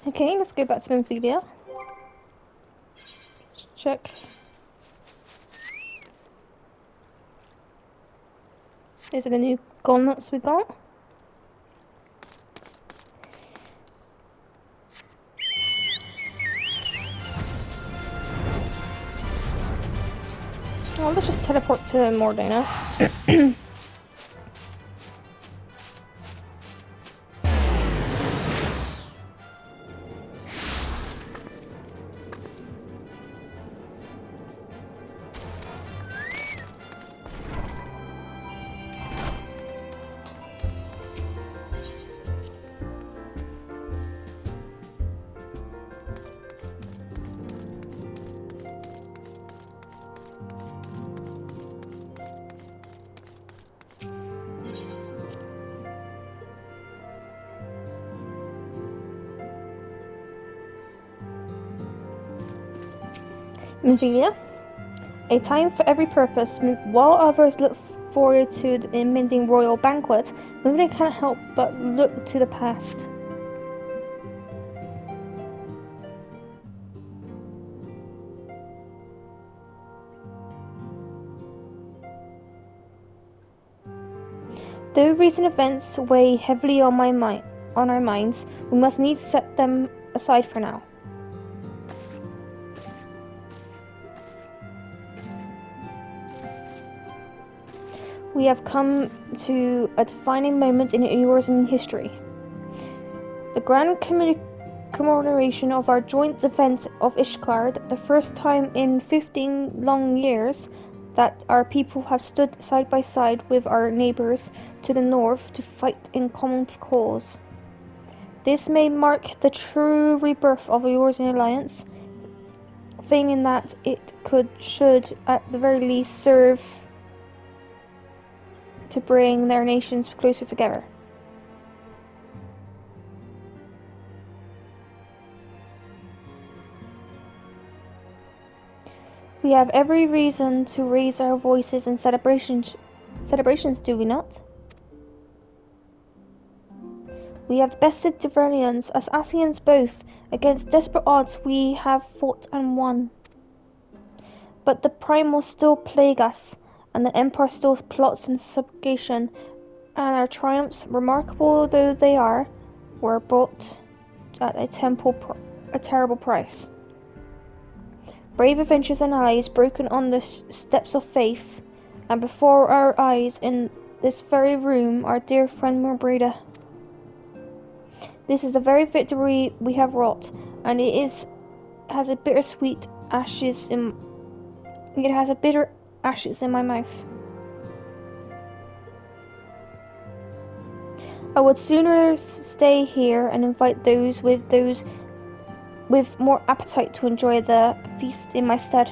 Okay, let's go back to MBgamerz. Check. These are the new gauntlets we got. Oh, let's just teleport to Mordana. MBgamerz. A time for every purpose. While others look forward to the impending royal banquet, Mimina can't help but look to the past. Though recent events weigh heavily on our minds, we must needs set them aside for now. We have come to a defining moment in Eorzean history. The grand commemoration of our joint defense of Ishgard, the first time in 15 long years that our people have stood side by side with our neighbours to the north to fight in common cause. This may mark the true rebirth of the Eorzean alliance, failing that it should at the very least serve to bring their nations closer together. We have every reason to raise our voices in celebrations, do we not? We have bested the Verlians as Ascians both. Against desperate odds we have fought and won. But the primals still plague us, and the Empire still plots in subjugation, and our triumphs, remarkable though they are, were bought at a terrible price. Brave adventurers and allies broken on the steps of faith, and before our eyes in this very room our dear friend Morbreda. This is the very victory we have wrought, and has a bitter ashes in my mouth. I would sooner stay here and invite those with more appetite to enjoy the feast in my stead.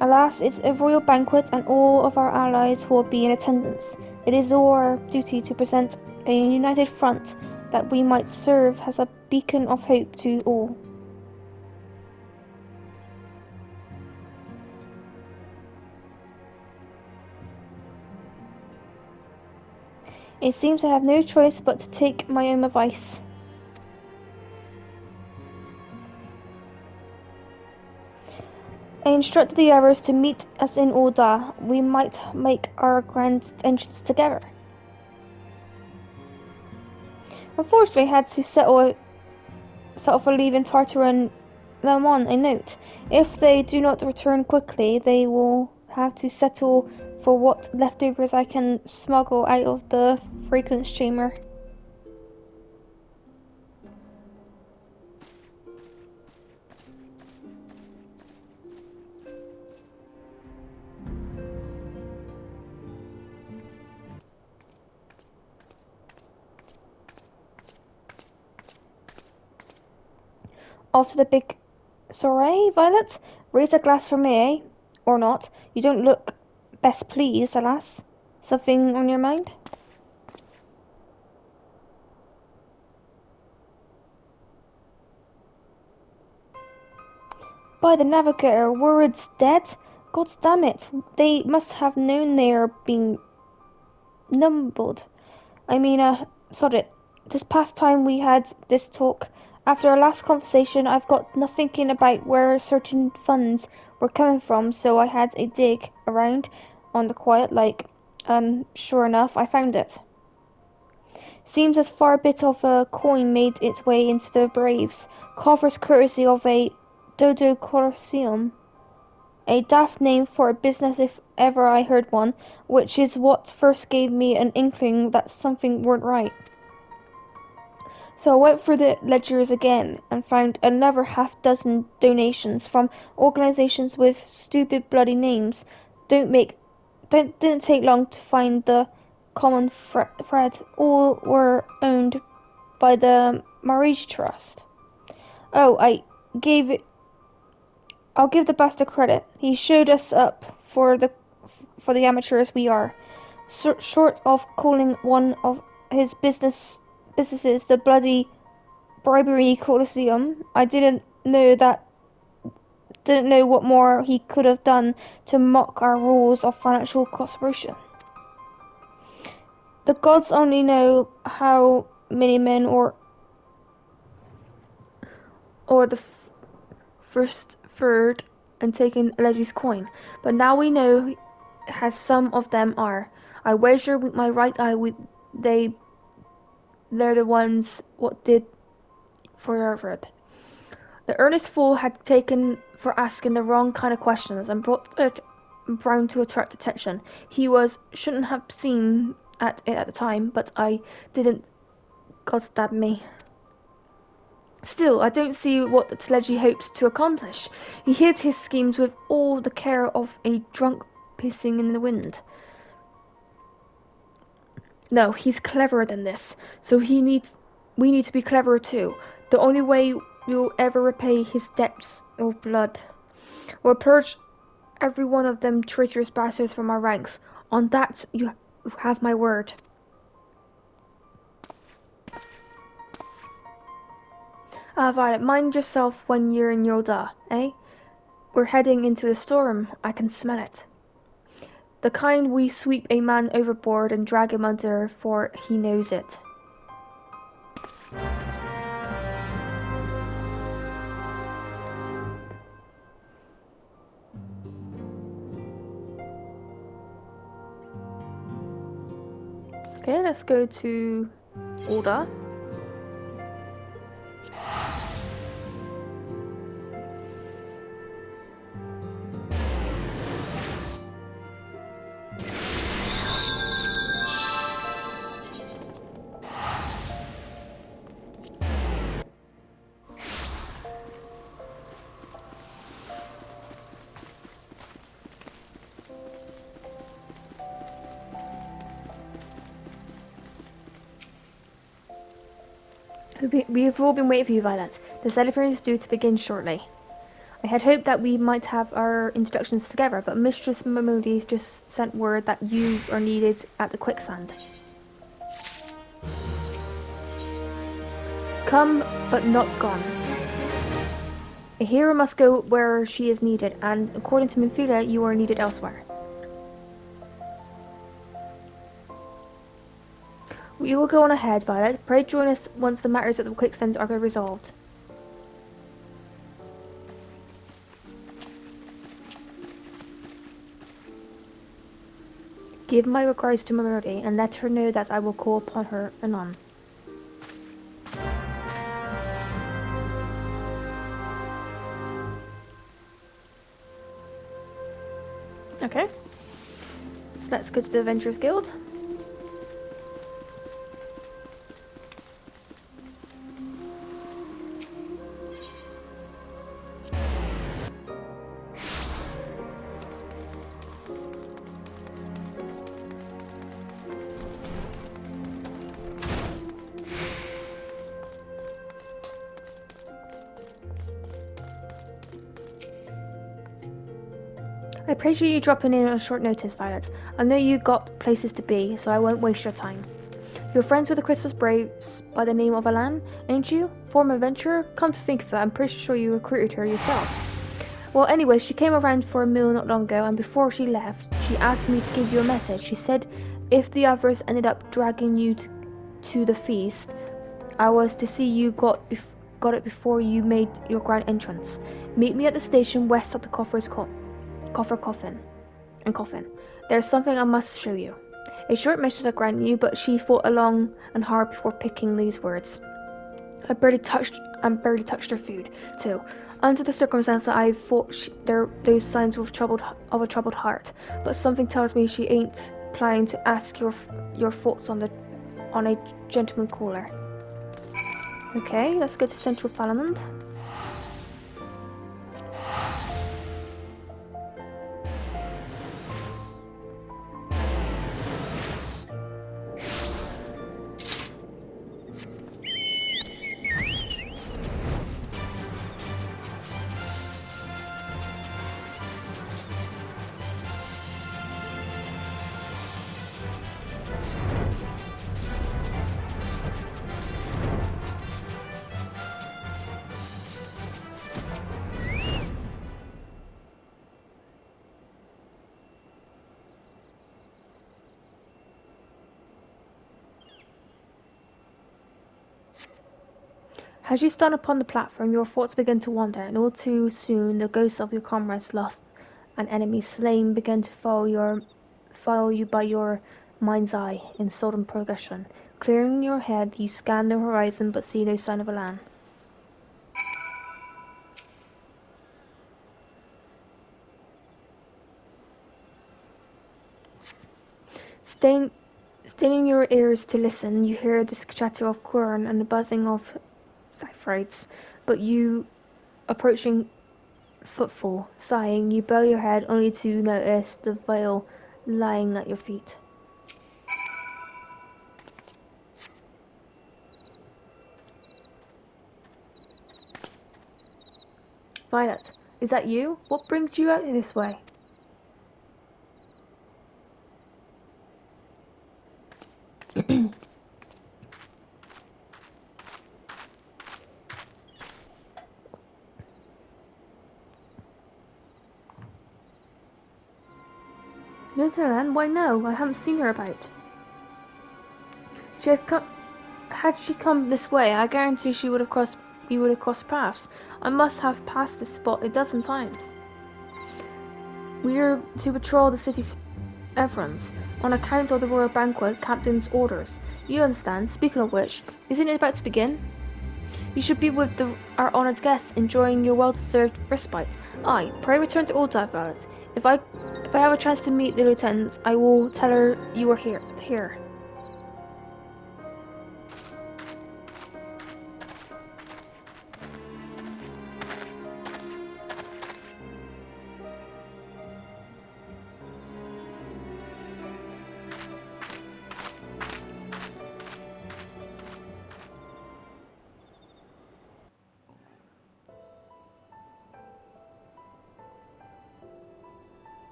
Alas, it's a royal banquet and all of our allies will be in attendance. It is our duty to present a united front that we might serve as a beacon of hope to all. It seems I have no choice but to take my own advice. I instructed the others to meet us in Ul'dah. We might make our grand entrance together. Unfortunately, I had to settle for leaving Tartar and Lemon a note. If they do not return quickly, they will have to settle for what leftovers I can smuggle out of the fragrance chamber. After the big soiree, Violet? Raise a glass for me, eh? Or not. You don't look best pleased, alas. Something on your mind? By the Navigator, Worred's dead? God damn it, they must have known they are being numbered. Sod it. this past time we had this talk. After our last conversation, I've got no thinking about where certain funds were coming from, so I had a dig around on the quiet, and sure enough, I found it. Seems as far a bit of a coin made its way into the Braves, coffers courtesy of a Dodo Colosseum. A daft name for a business if ever I heard one, which is what first gave me an inkling that something weren't right. So I went through the ledgers again and found another half-dozen donations from organisations with stupid bloody names. Didn't take long to find the common thread. All were owned by the Marriage Trust. Oh, I'll give the bastard credit. He showed us up for the amateurs we are. Short of calling one of his businesses the bloody Bribery Colosseum, I didn't know what more he could have done to mock our rules of financial cooperation. The gods only know how many men or the first third and taken Leggie's coin, but now we know as some of them are. I wager with my right eye they're the ones what did for it. The earnest fool had taken for asking the wrong kind of questions and brought it round to attract attention. He shouldn't have seen it at the time, but I didn't. God stab me. Still, I don't see what Tledgy hopes to accomplish. He hid his schemes with all the care of a drunk pissing in the wind. No, he's cleverer than this, so we need to be cleverer too. The only way we'll ever repay his debts of blood. We'll purge every one of them traitorous bastards from our ranks. On that you have my word. Violet, mind yourself when you're in Yolda, eh? We're heading into the storm. I can smell it. The kind we sweep a man overboard and drag him under, for he knows it. Okay, let's go to Order. We have all been waiting for you, Violet. The ceremony is due to begin shortly. I had hoped that we might have our introductions together, but Mistress Momodi just sent word that you are needed at the quicksand. Come, but not gone. A hero must go where she is needed, and according to Minfila, you are needed elsewhere. We will go on ahead, Violet. Pray join us once the matters at the quicksand are resolved. Give my regards to Momodi, and let her know that I will call upon her anon. Okay. So let's go to the Adventurers Guild. I appreciate you dropping in on short notice, Violet. I know you got places to be, so I won't waste your time. You're friends with the Crystal Braves by the name of Alan, ain't you? Former adventurer? Come to think of it, I'm pretty sure you recruited her yourself. Well, anyway, she came around for a meal not long ago, and before she left, she asked me to give you a message. She said if the others ended up dragging you to the feast, I was to see you got it before you made your grand entrance. Meet me at the station west of the coffin. There's something I must show you. A short message I grant you, but she thought long and hard before picking these words. I barely touched her food, too. Under the circumstances, I thought those signs of a troubled heart. But something tells me she ain't planning to ask your thoughts on a gentleman caller. Okay, let's go to Central Falamund. As you stand upon the platform, your thoughts begin to wander, and all too soon the ghosts of your comrades lost and enemies slain begin to follow you by your mind's eye in sodden progression. Clearing your head, you scan the horizon but see no sign of a land. Staining your ears to listen, you hear the chatter of quern and the buzzing of cyphrides, but you approaching footfall. Sighing, you bow your head only to notice the vial lying at your feet. Violet, is that you? What brings you out this way? Newfoundland? Why no, I haven't seen her about. Had she come this way, I guarantee we would have crossed paths. I must have passed this spot a dozen times. We are to patrol the city's errands, on account of the royal banquet captain's orders. You understand. Speaking of which, isn't it about to begin? You should be with our honoured guests, enjoying your well-deserved respite. Aye, pray return to Oldar, Violet. If I have a chance to meet the lieutenant, I will tell her you are here.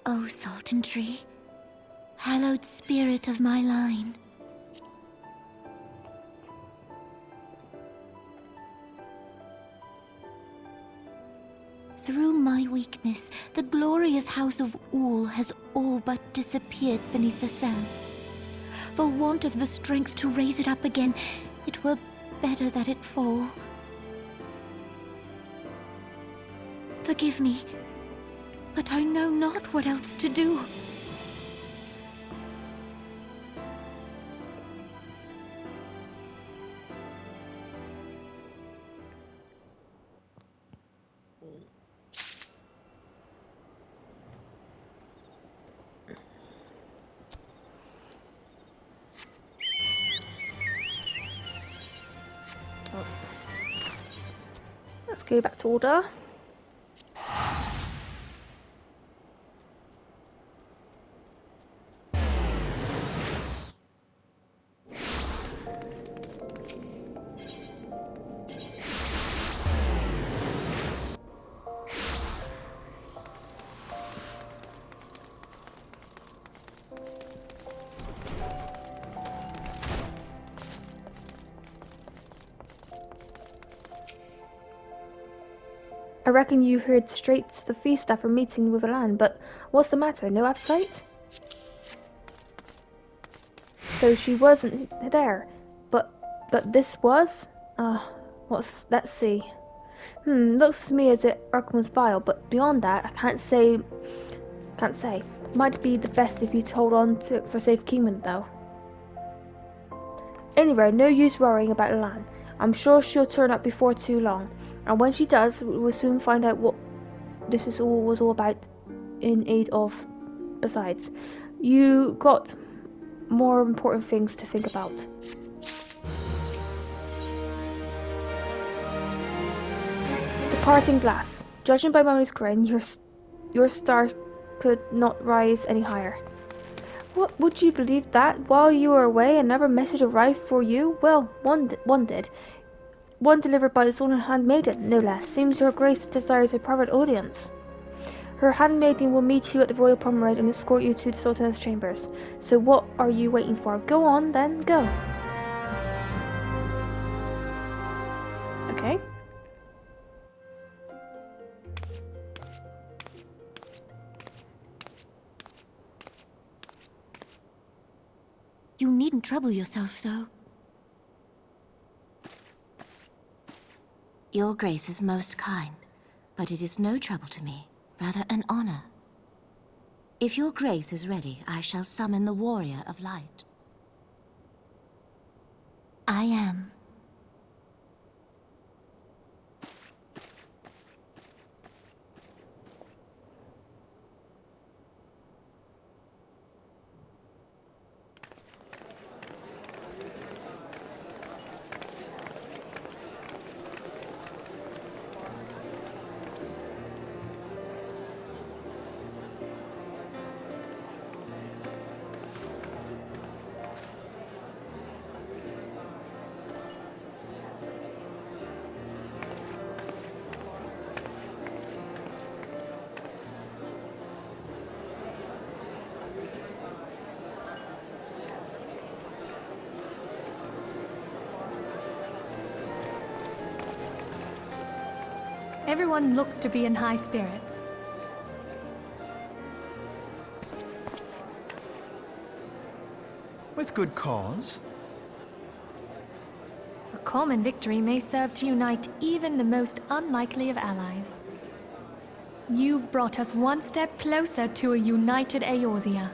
O Sultan Tree, hallowed spirit of my line. Through my weakness, the glorious house of Ul has all but disappeared beneath the sands. For want of the strength to raise it up again, it were better that it fall. Forgive me, but I know not what else to do. Let's go back to order. I reckon you heard straight to the feast after meeting with Alan, but what's the matter? No appetite? So she wasn't there. But this was? Let's see. Looks to me as if Arkham was vile, but beyond that, I can't say. Might be the best if you hold on to it for safekeeping, though. Anyway, no use worrying about Lan. I'm sure she'll turn up before too long, and when she does, we'll soon find out what this was all about in aid of. Besides, you got more important things to think about. Departing glass. Judging by Mommy's grin, your star could not rise any higher. What, would you believe that? While you were away, another message arrived for you? Well, one did. One delivered by the own handmaiden, no less. Seems Her Grace desires a private audience. Her handmaiden will meet you at the Royal Promenade and escort you to the Sultan's chambers. So what are you waiting for? Go on, then, go. Okay. You needn't trouble yourself so. Your Grace is most kind, but it is no trouble to me, rather an honor. If your Grace is ready, I shall summon the Warrior of Light. I am. Everyone looks to be in high spirits. With good cause. A common victory may serve to unite even the most unlikely of allies. You've brought us one step closer to a united Eorzea.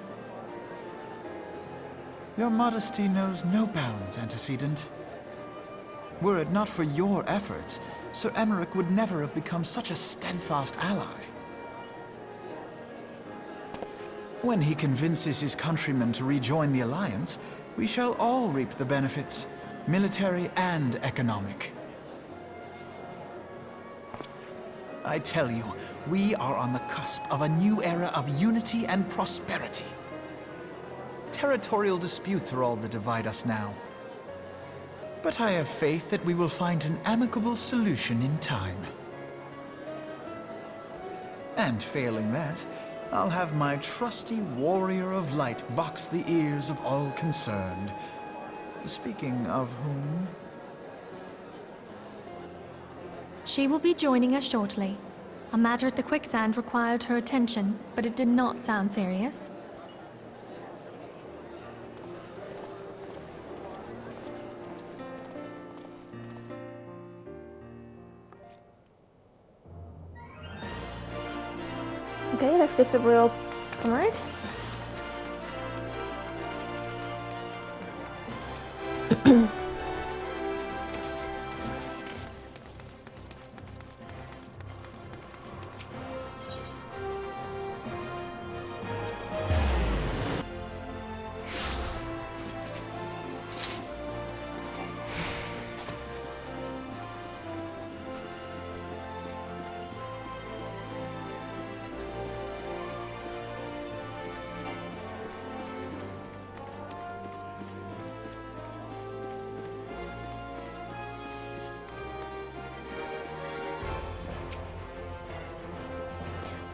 Your modesty knows no bounds, Antecedent. Were it not for your efforts, Sir Emmerich would never have become such a steadfast ally. When he convinces his countrymen to rejoin the Alliance, we shall all reap the benefits, military and economic. I tell you, we are on the cusp of a new era of unity and prosperity. Territorial disputes are all that divide us now. But I have faith that we will find an amicable solution in time. And failing that, I'll have my trusty Warrior of Light box the ears of all concerned. Speaking of whom... She will be joining us shortly. A matter at the quicksand required her attention, but it did not sound serious. Okay, let's get the Royal Promenade.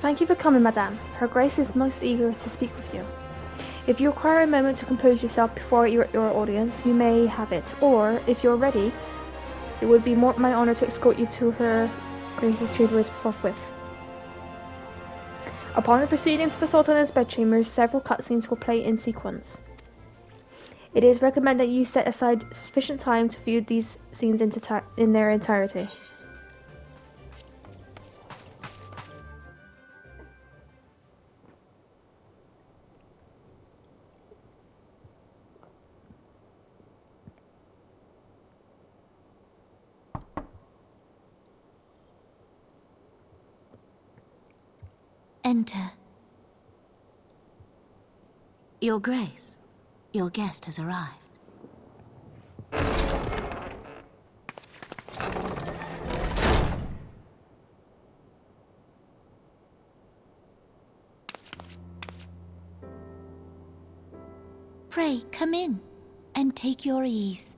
Thank you for coming, Madame. Her Grace is most eager to speak with you. If you require a moment to compose yourself before your audience, you may have it. Or, if you're ready, it would be my honor to escort you to Her Grace's chambers forthwith. Upon the proceeding to the Sultan's bedchambers, several cutscenes will play in sequence. It is recommended that you set aside sufficient time to view these scenes in their entirety. Enter. Your Grace, your guest has arrived. Pray, come in, and take your ease.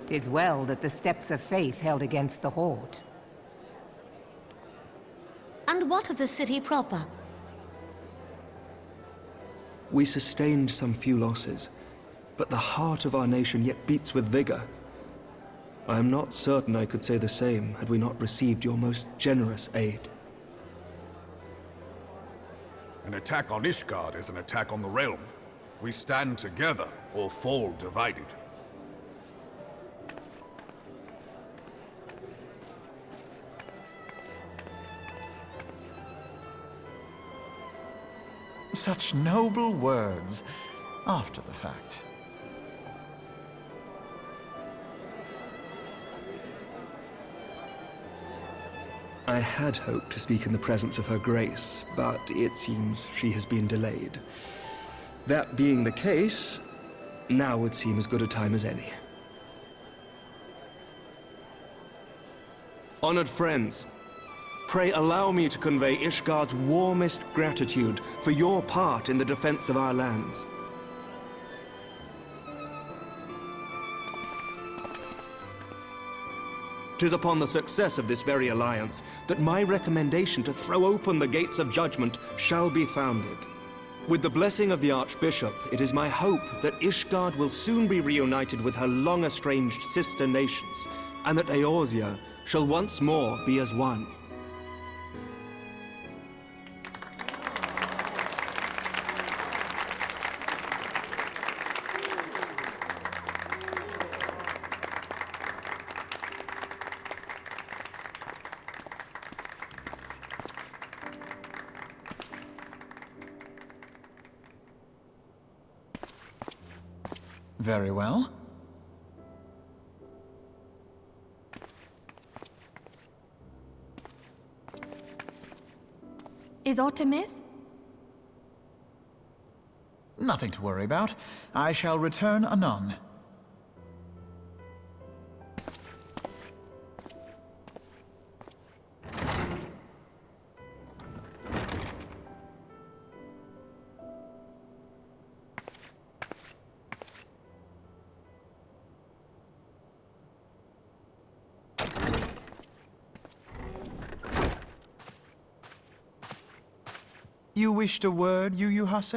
"'Tis well that the steps of faith held against the Horde. And what of the city proper? We sustained some few losses, but the heart of our nation yet beats with vigor. I am not certain I could say the same had we not received your most generous aid. An attack on Ishgard is an attack on the realm. We stand together or fall divided. Such noble words after the fact. I had hoped to speak in the presence of her grace, but it seems she has been delayed. That being the case, now would seem as good a time as any. Honored friends, pray allow me to convey Ishgard's warmest gratitude for your part in the defense of our lands. "'Tis upon the success of this very alliance that my recommendation to throw open the gates of judgment shall be founded. With the blessing of the Archbishop, it is my hope that Ishgard will soon be reunited with her long-estranged sister nations, and that Eorzea shall once more be as one." Very well. Is aught amiss? Nothing to worry about. I shall return anon. You wished a word, Yu Hase?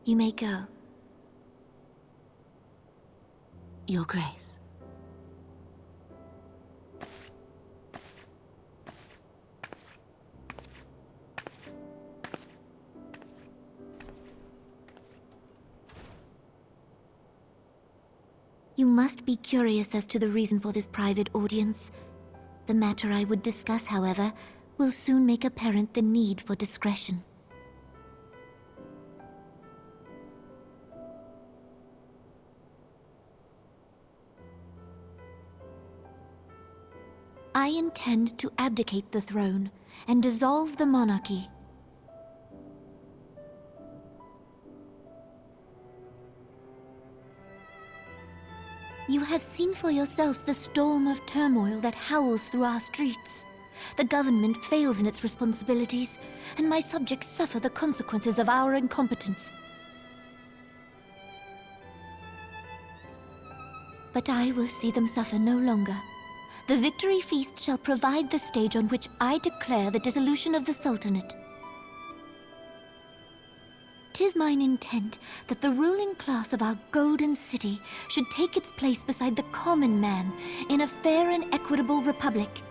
You may go. Your Grace. You must be curious as to the reason for this private audience. The matter I would discuss, however, will soon make apparent the need for discretion. I intend to abdicate the throne and dissolve the monarchy. You have seen for yourself the storm of turmoil that howls through our streets, The government fails in its responsibilities, and my subjects suffer the consequences of our incompetence. But I will see them suffer no longer. The victory feast shall provide the stage on which I declare the dissolution of the Sultanate. 'Tis mine intent that the ruling class of our golden city should take its place beside the common man in a fair and equitable republic.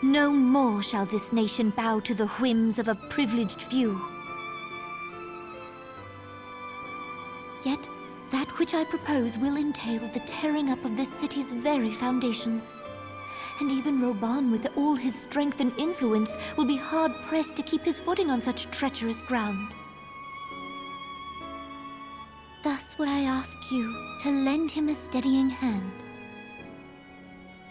No more shall this nation bow to the whims of a privileged few. Yet, that which I propose will entail the tearing up of this city's very foundations. And even Roban, with all his strength and influence, will be hard-pressed to keep his footing on such treacherous ground. Thus would I ask you to lend him a steadying hand.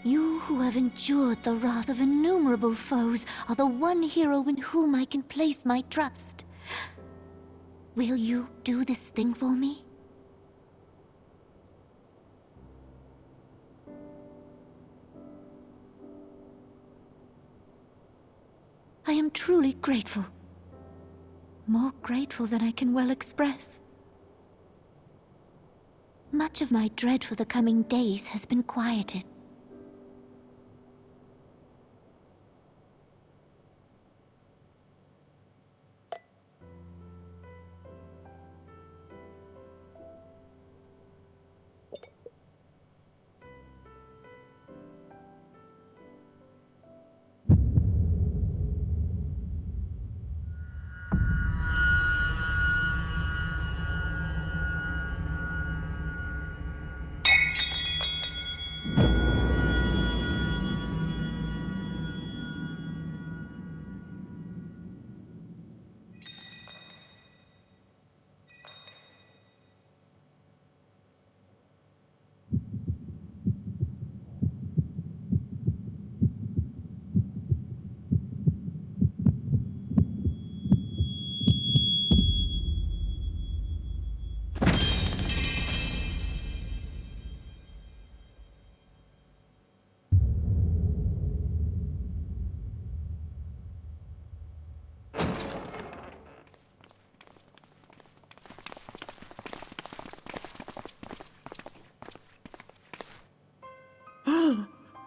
You who have endured the wrath of innumerable foes are the one hero in whom I can place my trust. Will you do this thing for me? I am truly grateful. More grateful than I can well express. Much of my dread for the coming days has been quieted.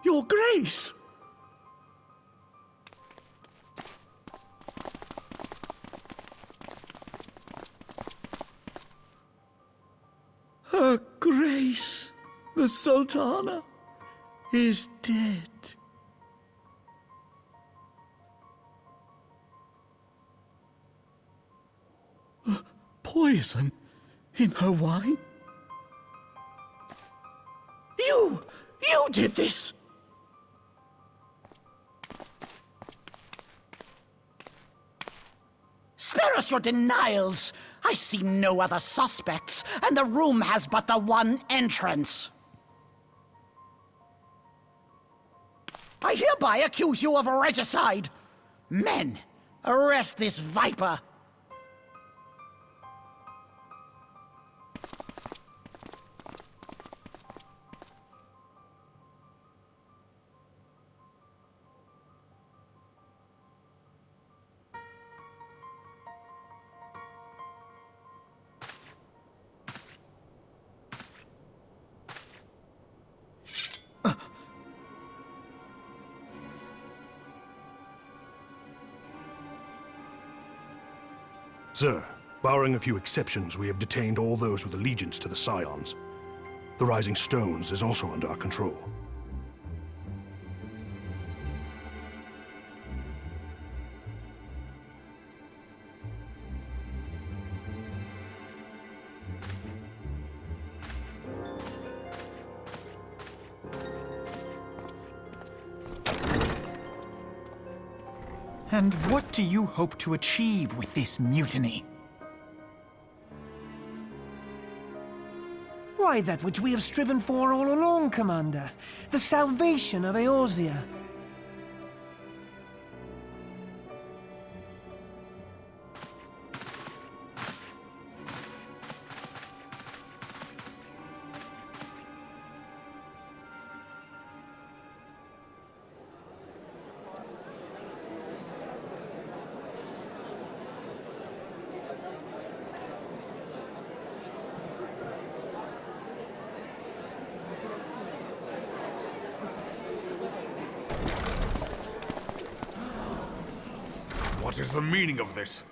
Your Grace! Her Grace, the Sultana, is dead. Poison in her wine? You did this! Spare us your denials! I see no other suspects, and the room has but the one entrance. I hereby accuse you of regicide! Men, arrest this viper! Sir, barring a few exceptions, we have detained all those with allegiance to the Scions. The Rising Stones is also under our control. And what do you hope to achieve with this mutiny? Why, that which we have striven for all along, Commander. The salvation of Eorzea. What is the meaning of this?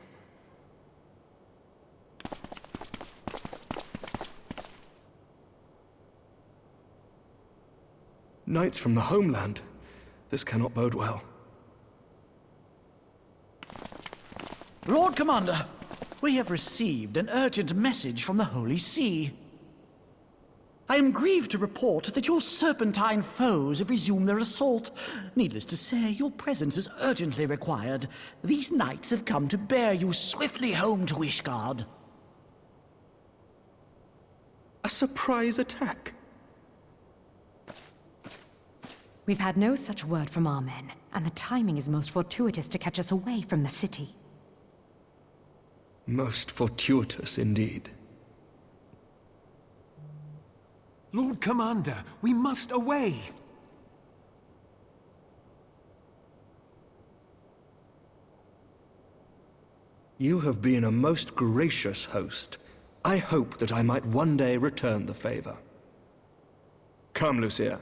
Knights from the homeland. This cannot bode well. Lord Commander, we have received an urgent message from the Holy See. I am grieved to report that your serpentine foes have resumed their assault. Needless to say, your presence is urgently required. These knights have come to bear you swiftly home to Ishgard. A surprise attack? We've had no such word from our men, and the timing is most fortuitous to catch us away from the city. Most fortuitous indeed. Lord Commander, we must away! You have been a most gracious host. I hope that I might one day return the favor. Come, Lucia.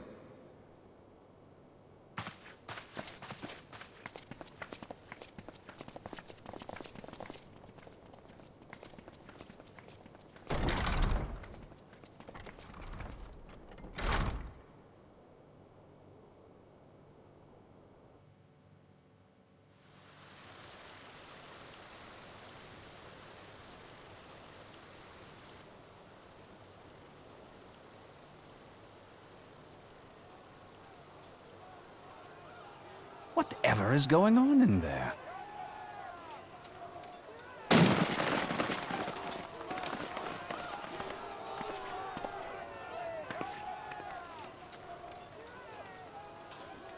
Whatever is going on in there?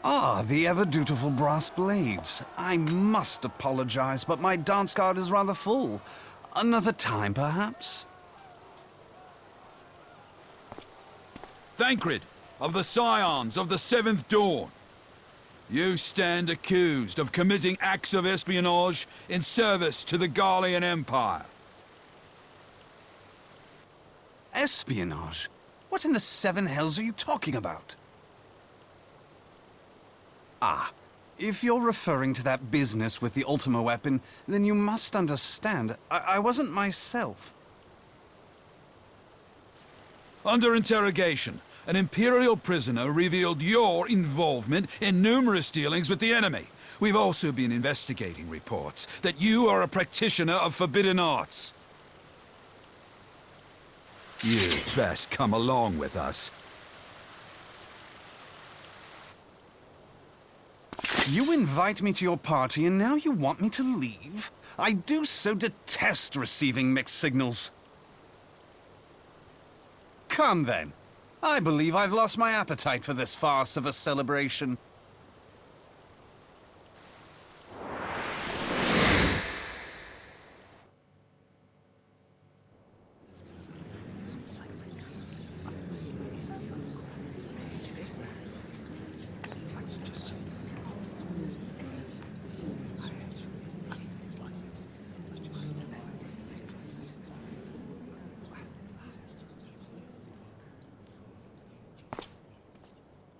Ah, the ever-dutiful brass blades. I must apologize, but my dance card is rather full. Another time, perhaps? Thancred, of the Scions of the Seventh Dawn. You stand accused of committing acts of espionage in service to the Garlean Empire. Espionage? What in the seven hells are you talking about? Ah, if you're referring to that business with the Ultima weapon, then you must understand, I wasn't myself. Under interrogation, an Imperial prisoner revealed your involvement in numerous dealings with the enemy. We've also been investigating reports that you are a practitioner of forbidden arts. You'd best come along with us. You invite me to your party and now you want me to leave? I do so detest receiving mixed signals. Come then. I believe I've lost my appetite for this farce of a celebration.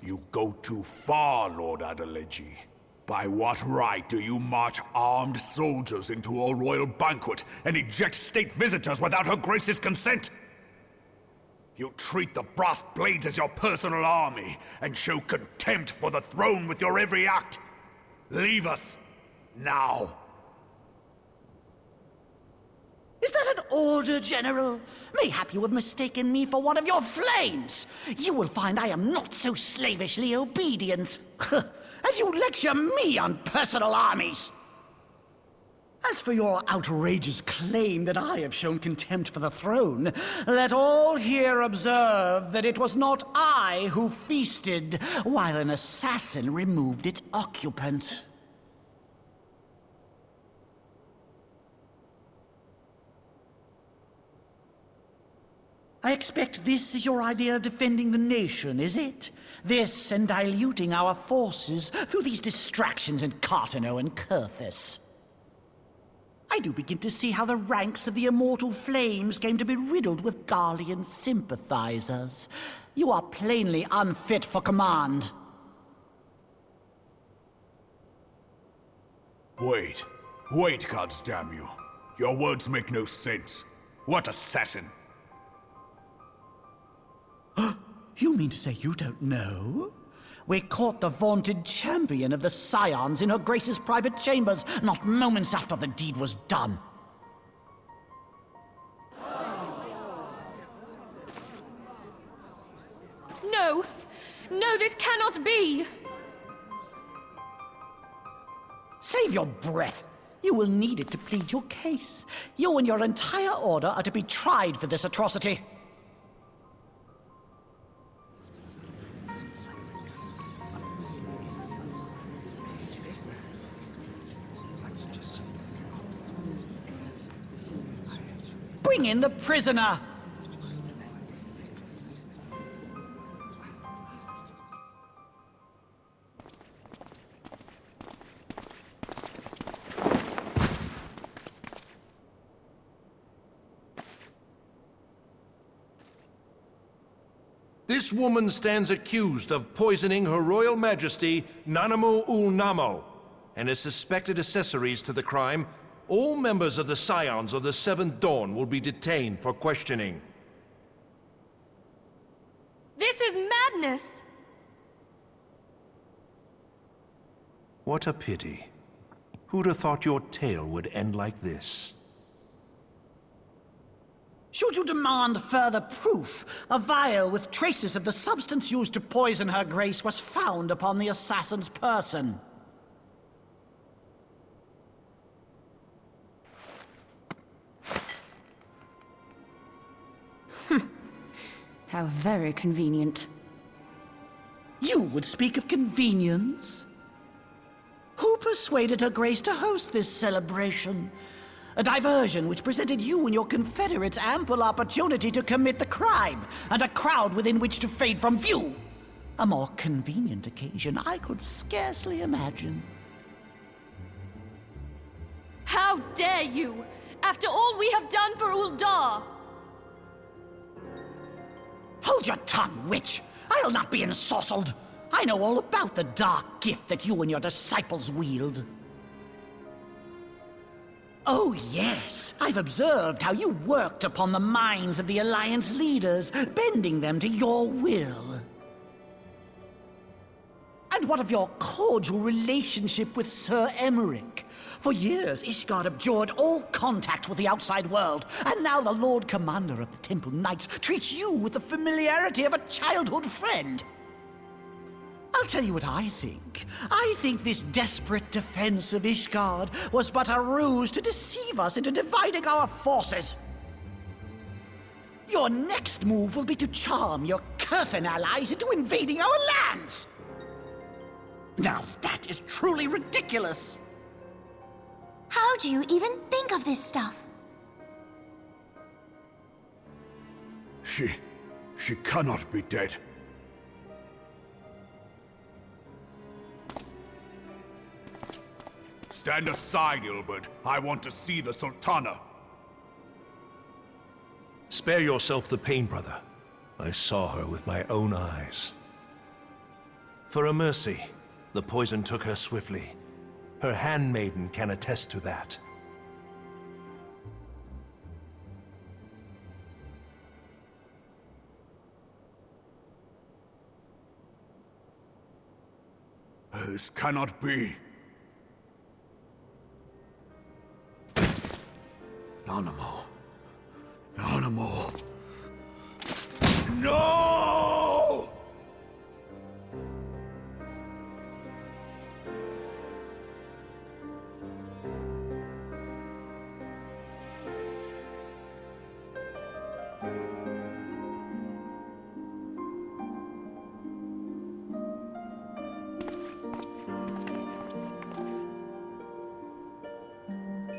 You go too far, Lord Adeleji. By what right do you march armed soldiers into a royal banquet and eject state visitors without her grace's consent? You treat the brass blades as your personal army and show contempt for the throne with your every act. Leave us, now. Is that an order, General? Mayhap you have mistaken me for one of your flames. You will find I am not so slavishly obedient. As you lecture me on personal armies. As for your outrageous claim that I have shown contempt for the throne, let all here observe that it was not I who feasted while an assassin removed its occupant. I expect this is your idea of defending the nation, is it? This and diluting our forces through these distractions in Cartano and Kurthis. I do begin to see how the ranks of the Immortal Flames came to be riddled with Garlean sympathizers. You are plainly unfit for command. Wait, Wait, goddamn you. Your words make no sense. What assassin? You mean to say you don't know? We caught the vaunted champion of the Scions in her Grace's private chambers, not moments after the deed was done. No! No, this cannot be! Save your breath. You will need it to plead your case. You and your entire order are to be tried for this atrocity. Bring in the prisoner! This woman stands accused of poisoning Her Royal Majesty Nanamu ul Namo and is suspected accessories to the crime. All members of the Scions of the Seventh Dawn will be detained for questioning. This is madness! What a pity. Who'd have thought your tale would end like this? Should you demand further proof, a vial with traces of the substance used to poison Her Grace was found upon the assassin's person. How very convenient. You would speak of convenience? Who persuaded Her Grace to host this celebration? A diversion which presented you and your confederates ample opportunity to commit the crime, and a crowd within which to fade from view. A more convenient occasion I could scarcely imagine. How dare you! After all we have done for Uldar! Hold your tongue, witch! I'll not be ensorcelled! I know all about the dark gift that you and your disciples wield. Oh, yes. I've observed how you worked upon the minds of the Alliance leaders, bending them to your will. And what of your cordial relationship with Sir Emmerich? For years, Ishgard abjured all contact with the outside world, and now the Lord Commander of the Temple Knights treats you with the familiarity of a childhood friend. I'll tell you what I think. I think this desperate defense of Ishgard was but a ruse to deceive us into dividing our forces. Your next move will be to charm your Kurthan allies into invading our lands. Now that is truly ridiculous. How do you even think of this stuff? She cannot be dead. Stand aside, Ilbert. I want to see the Sultana. Spare yourself the pain, brother. I saw her with my own eyes. For a mercy, the poison took her swiftly. Her handmaiden can attest to that. This cannot be. Nanamu. Nanamu. No!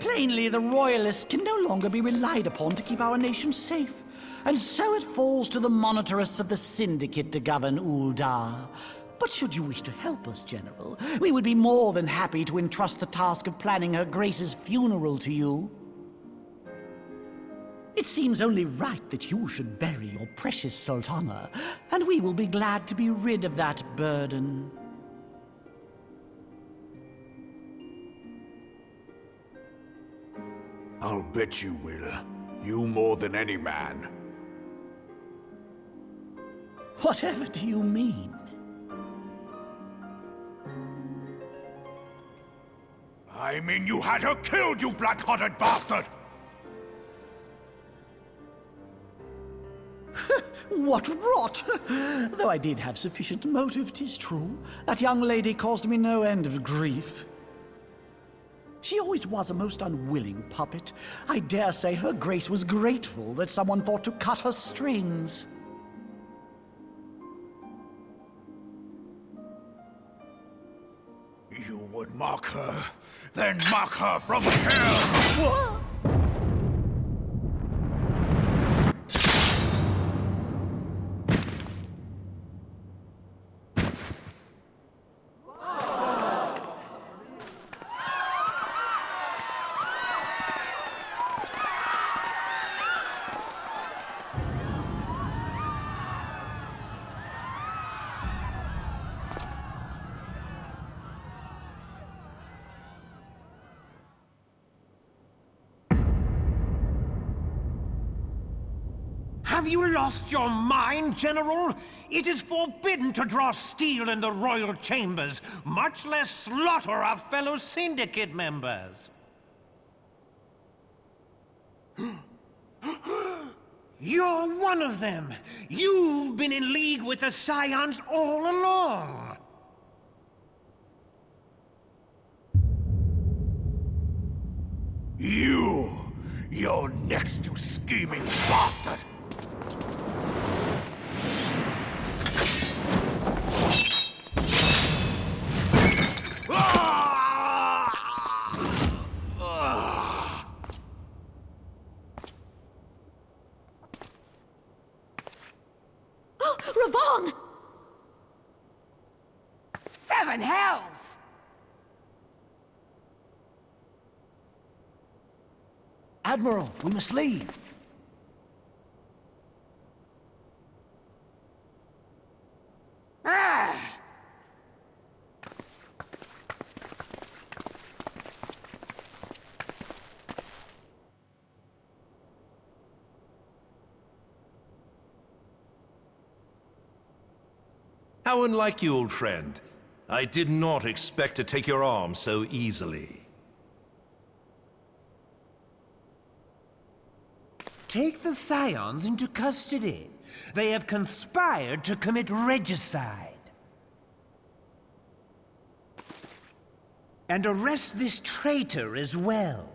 Plainly, the Royalists can no longer be relied upon to keep our nation safe. And so it falls to the monitorists of the Syndicate to govern Uldar. But should you wish to help us, General, we would be more than happy to entrust the task of planning Her Grace's funeral to you. It seems only right that you should bury your precious Sultana, and we will be glad to be rid of that burden. I'll bet you will. You more than any man. Whatever do you mean? I mean you had her killed, you black-hearted bastard! What rot! Though I did have sufficient motive, 'tis true. That young lady caused me no end of grief. She always was a most unwilling puppet. I dare say her grace was grateful that someone thought to cut her strings. You would mock her, then mock her from hell! What? Have you lost your mind, General? It is forbidden to draw steel in the royal chambers, much less slaughter our fellow syndicate members. You're one of them. You've been in league with the Scions all along. You're next, you scheming bastard! Oh, Raban! 7 hells! Admiral, we must leave. Ah! How unlike you, old friend. I did not expect to take your arm so easily. Take the Scions into custody. They have conspired to commit regicide. And arrest this traitor as well.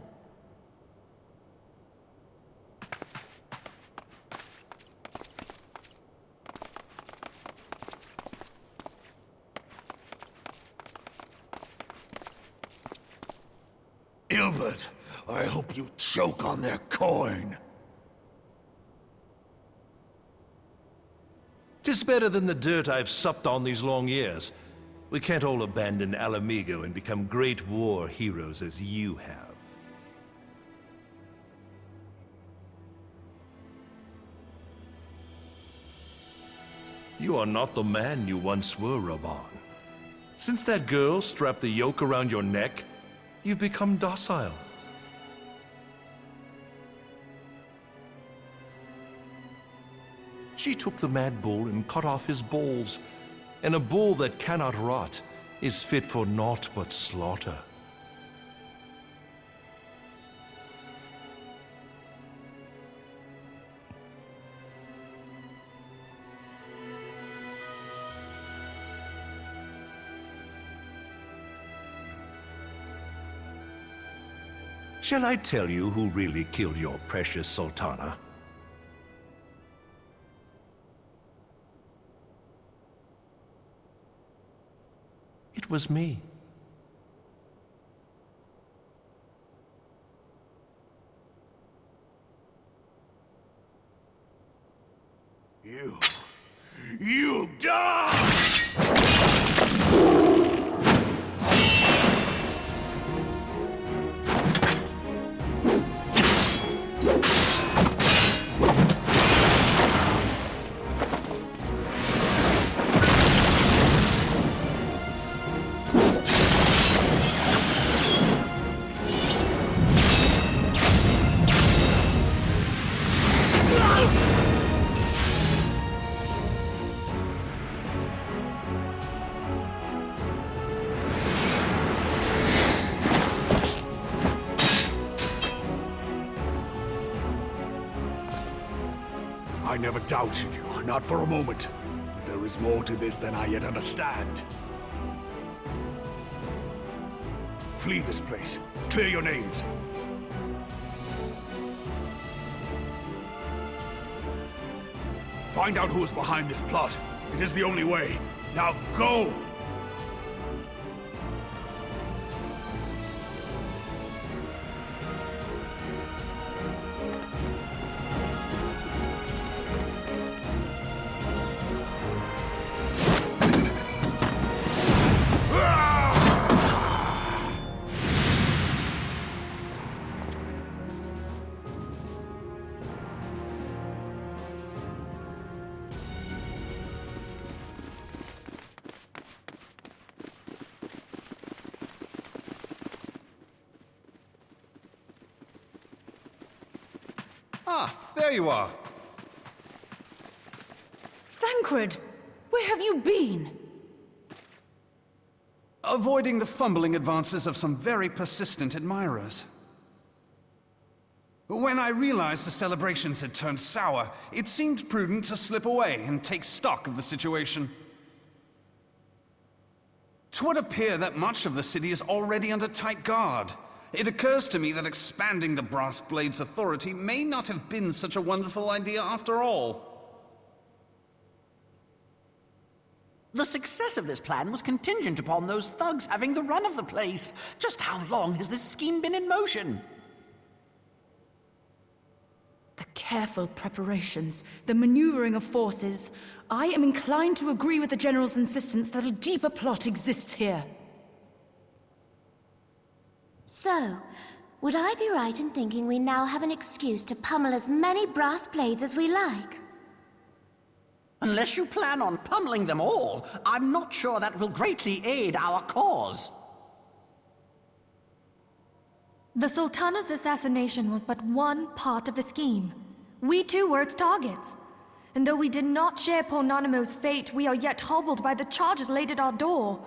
Ilbert, I hope you choke on their coin. 'Tis better than the dirt I've supped on these long years. We can't all abandon Alamigo and become great war heroes as you have. You are not the man you once were, Raban. Since that girl strapped the yoke around your neck, you've become docile. She took the mad bull and cut off his balls, and a bull that cannot rot is fit for naught but slaughter. Shall I tell you who really killed your precious Sultana? It was me. You die! I never doubted you, not for a moment. But there is more to this than I yet understand. Flee this place. Clear your names. Find out who is behind this plot. It is the only way. Now go! Ah, there you are. Thancred, where have you been? Avoiding the fumbling advances of some very persistent admirers. When I realized the celebrations had turned sour, it seemed prudent to slip away and take stock of the situation. 'Twould appear that much of the city is already under tight guard. It occurs to me that expanding the Brass Blade's authority may not have been such a wonderful idea after all. The success of this plan was contingent upon those thugs having the run of the place. Just how long has this scheme been in motion? The careful preparations, the maneuvering of forces. I am inclined to agree with the General's insistence that a deeper plot exists here. So, would I be right in thinking we now have an excuse to pummel as many brass blades as we like? Unless you plan on pummeling them all, I'm not sure that will greatly aid our cause. The Sultana's assassination was but one part of the scheme. We too were its targets. And though we did not share Ponanamo's fate, we are yet hobbled by the charges laid at our door.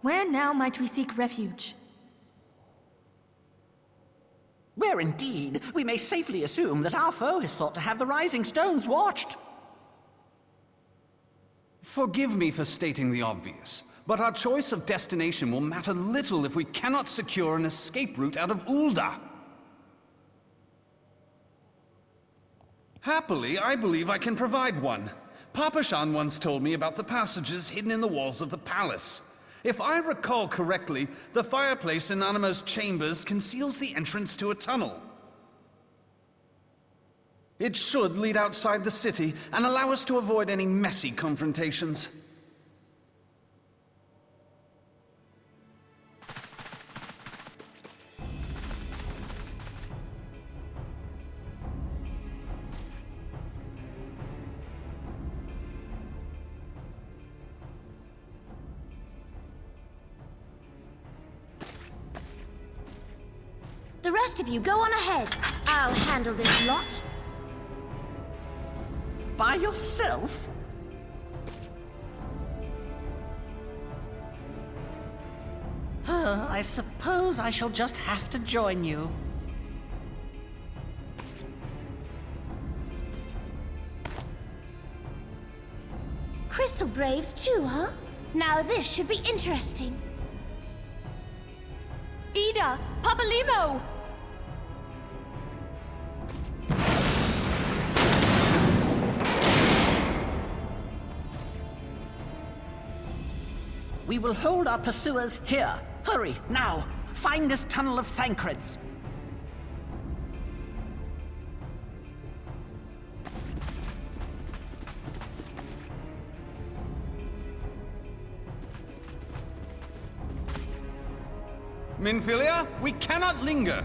Where now might we seek refuge? Where indeed, we may safely assume that our foe is thought to have the Rising Stones watched. Forgive me for stating the obvious, but our choice of destination will matter little if we cannot secure an escape route out of Ul'dah. Happily, I believe I can provide one. Papashan once told me about the passages hidden in the walls of the palace. If I recall correctly, the fireplace in Animo's chambers conceals the entrance to a tunnel. It should lead outside the city and allow us to avoid any messy confrontations. The rest of you go on ahead. I'll handle this lot. By yourself? I suppose I shall just have to join you. Crystal Braves too, huh? Now this should be interesting. Ida! Papalimo! We will hold our pursuers here. Hurry, now! Find this tunnel of Thancred's. Minfilia, we cannot linger.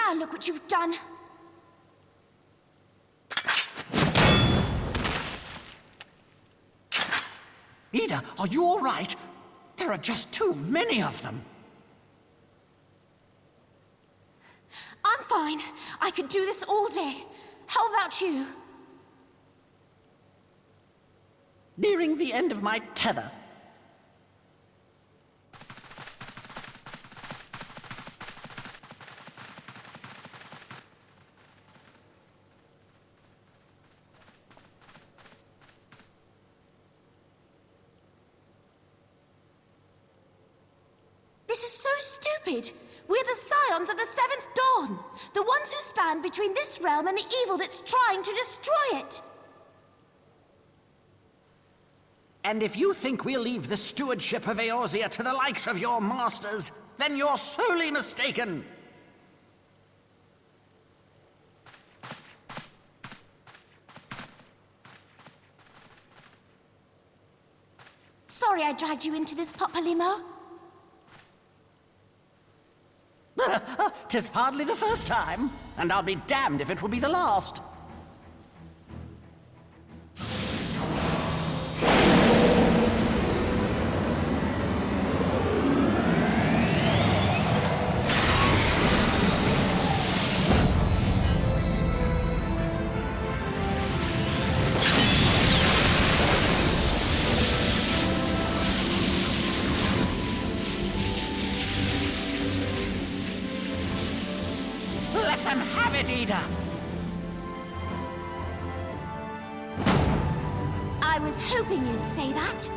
now look what you've done. Ida, are you all right? There are just too many of them. I'm fine. I could do this all day. How about you? Nearing the end of my tether. This is so stupid. We're the scions of the Seventh Dawn. The ones who stand between this realm and the evil that's trying to destroy it. And if you think we'll leave the stewardship of Eorzea to the likes of your masters, then you're sorely mistaken. Sorry I dragged you into this, Papalymo. 'Tis hardly the first time, and I'll be damned if it will be the last. Let them have it, Ida! I was hoping you'd say that.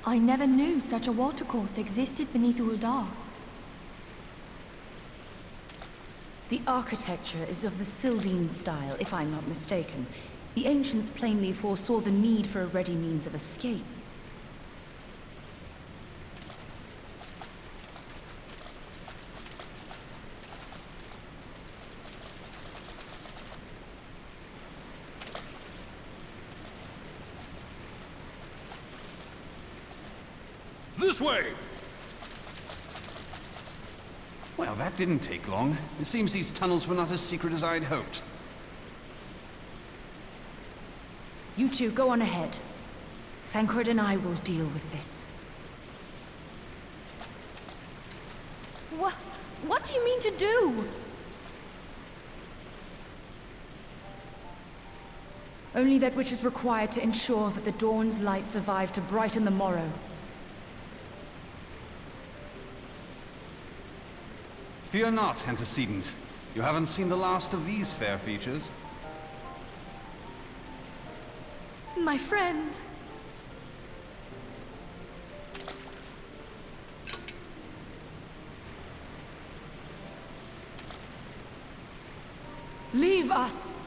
I never knew such a watercourse existed beneath Uldar. The architecture is of the Sildine style, if I'm not mistaken. The ancients plainly foresaw the need for a ready means of escape. This way! Well, that didn't take long. It seems these tunnels were not as secret as I'd hoped. You two go on ahead. Thancred and I will deal with this. What do you mean to do? Only that which is required to ensure that the dawn's light survive to brighten the morrow. Fear not, antecedent. You haven't seen the last of these fair features. My friends. Leave us!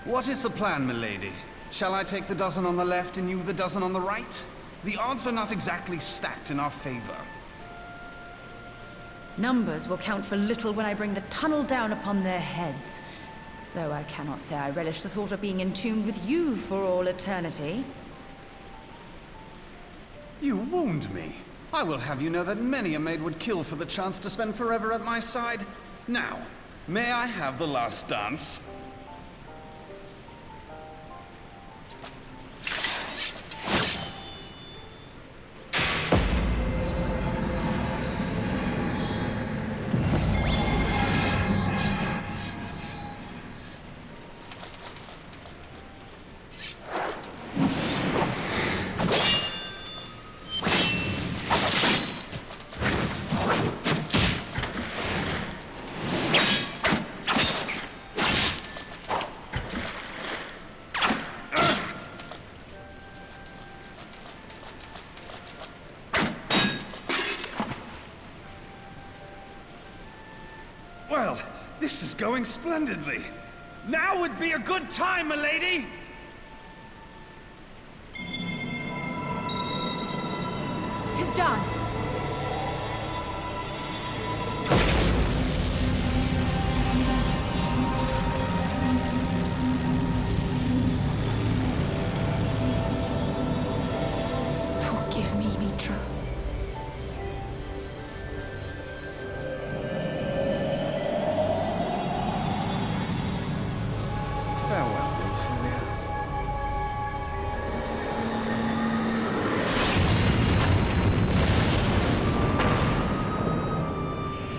What is the plan, milady? Shall I take the dozen on the left and you the dozen on the right? The odds are not exactly stacked in our favor. Numbers will count for little when I bring the tunnel down upon their heads. Though I cannot say I relish the thought of being entombed with you for all eternity. You wound me. I will have you know that many a maid would kill for the chance to spend forever at my side. Now, may I have the last dance? This is going splendidly. Now would be a good time, milady!